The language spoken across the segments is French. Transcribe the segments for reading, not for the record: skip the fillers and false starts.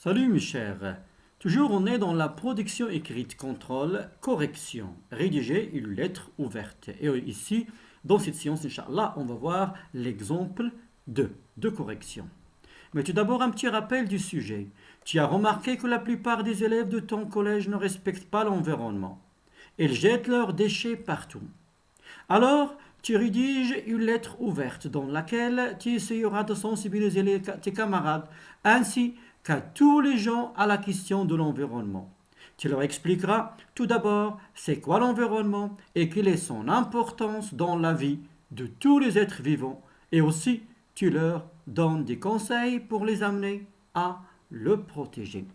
Salut mes chers. Toujours on est dans la production écrite, contrôle, correction. Rédiger une lettre ouverte. Et ici, dans cette séance, Inch'Allah, on va voir l'exemple de correction. Mais tout d'abord, un petit rappel du sujet. Tu as remarqué que la plupart des élèves de ton collège ne respectent pas l'environnement. Ils jettent leurs déchets partout. Alors, tu rédiges une lettre ouverte dans laquelle tu essaieras de sensibiliser tes camarades ainsi qu'à tous les gens à la question de l'environnement. Tu leur expliqueras tout d'abord c'est quoi l'environnement et quelle est son importance dans la vie de tous les êtres vivants et aussi tu leur donnes des conseils pour les amener à le protéger.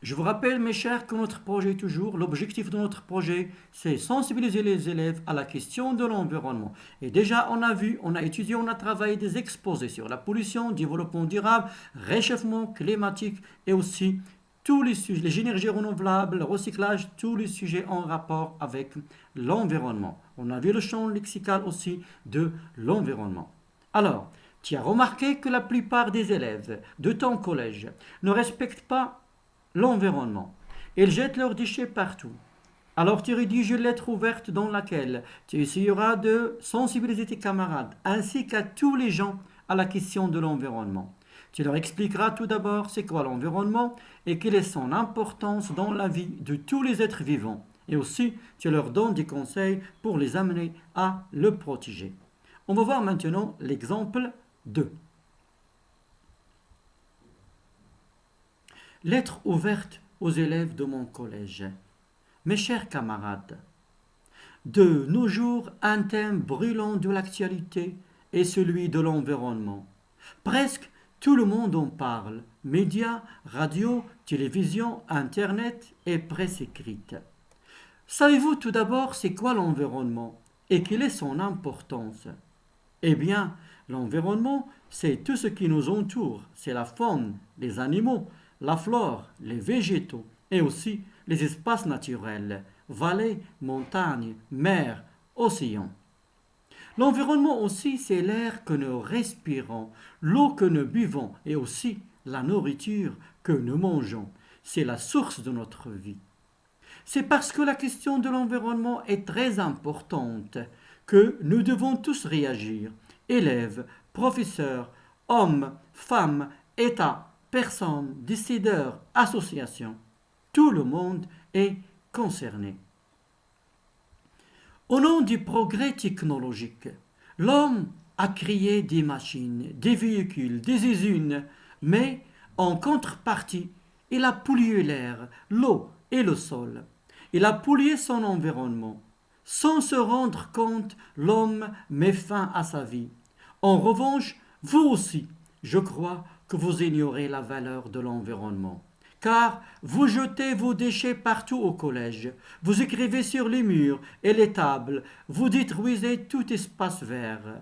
Je vous rappelle, mes chers, que notre projet, toujours, l'objectif de notre projet, c'est sensibiliser les élèves à la question de l'environnement. Et déjà, on a vu, on a étudié, on a travaillé des exposés sur la pollution, développement durable, réchauffement climatique et aussi tous les sujets, les énergies renouvelables, le recyclage, tous les sujets en rapport avec l'environnement. On a vu le champ lexical aussi de l'environnement. Alors, tu as remarqué que la plupart des élèves de ton collège ne respectent pas l'environnement. Ils jettent leurs déchets partout. Alors tu rédiges une lettre ouverte dans laquelle tu essaieras de sensibiliser tes camarades ainsi qu'à tous les gens à la question de l'environnement. Tu leur expliqueras tout d'abord c'est quoi l'environnement et quelle est son importance dans la vie de tous les êtres vivants. Et aussi, tu leur donnes des conseils pour les amener à le protéger. On va voir maintenant l'exemple 2. Lettre ouverte aux élèves de mon collège. Mes chers camarades, de nos jours, un thème brûlant de l'actualité est celui de l'environnement. Presque tout le monde en parle. Médias, radio, télévision, internet et presse écrite. Savez-vous tout d'abord c'est quoi l'environnement et quelle est son importance? Eh bien, l'environnement, c'est tout ce qui nous entoure. C'est la faune, les animaux, la flore, les végétaux et aussi les espaces naturels, vallées, montagnes, mers, océans. L'environnement aussi, c'est l'air que nous respirons, l'eau que nous buvons et aussi la nourriture que nous mangeons. C'est la source de notre vie. C'est parce que la question de l'environnement est très importante que nous devons tous réagir. Élèves, professeurs, hommes, femmes, États, personnes, décideurs, associations. Tout le monde est concerné. Au nom du progrès technologique, l'homme a créé des machines, des véhicules, des usines, mais en contrepartie, il a pollué l'air, l'eau et le sol. Il a pollué son environnement. Sans se rendre compte, l'homme met fin à sa vie. En revanche, vous aussi, je crois que vous ignorez la valeur de l'environnement. Car vous jetez vos déchets partout au collège, vous écrivez sur les murs et les tables, vous détruisez tout espace vert.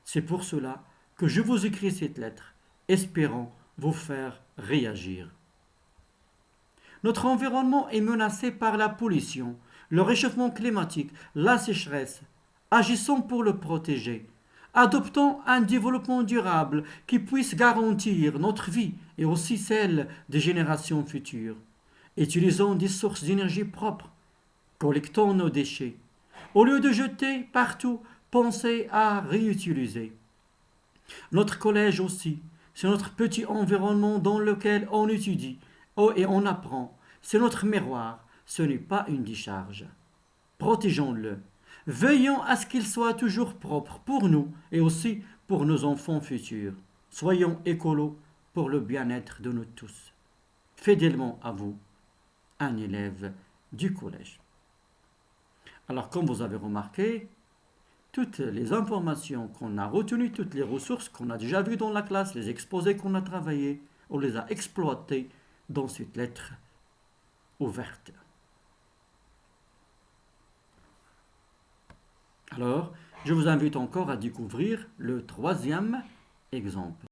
C'est pour cela que je vous écris cette lettre, espérant vous faire réagir. Notre environnement est menacé par la pollution, le réchauffement climatique, la sécheresse. Agissons pour le protéger. Adoptons un développement durable qui puisse garantir notre vie et aussi celle des générations futures. Utilisons des sources d'énergie propres. Collectons nos déchets. Au lieu de jeter partout, pensez à réutiliser. Notre collège aussi, c'est notre petit environnement dans lequel on étudie et on apprend. C'est notre miroir, ce n'est pas une décharge. Protégeons-le. Veillons à ce qu'il soit toujours propre pour nous et aussi pour nos enfants futurs. Soyons écolos pour le bien-être de nous tous. Fidèlement à vous, un élève du collège. Alors, comme vous avez remarqué, toutes les informations qu'on a retenues, toutes les ressources qu'on a déjà vues dans la classe, les exposés qu'on a travaillés, on les a exploitées dans cette lettre ouverte. Alors, je vous invite encore à découvrir le troisième exemple.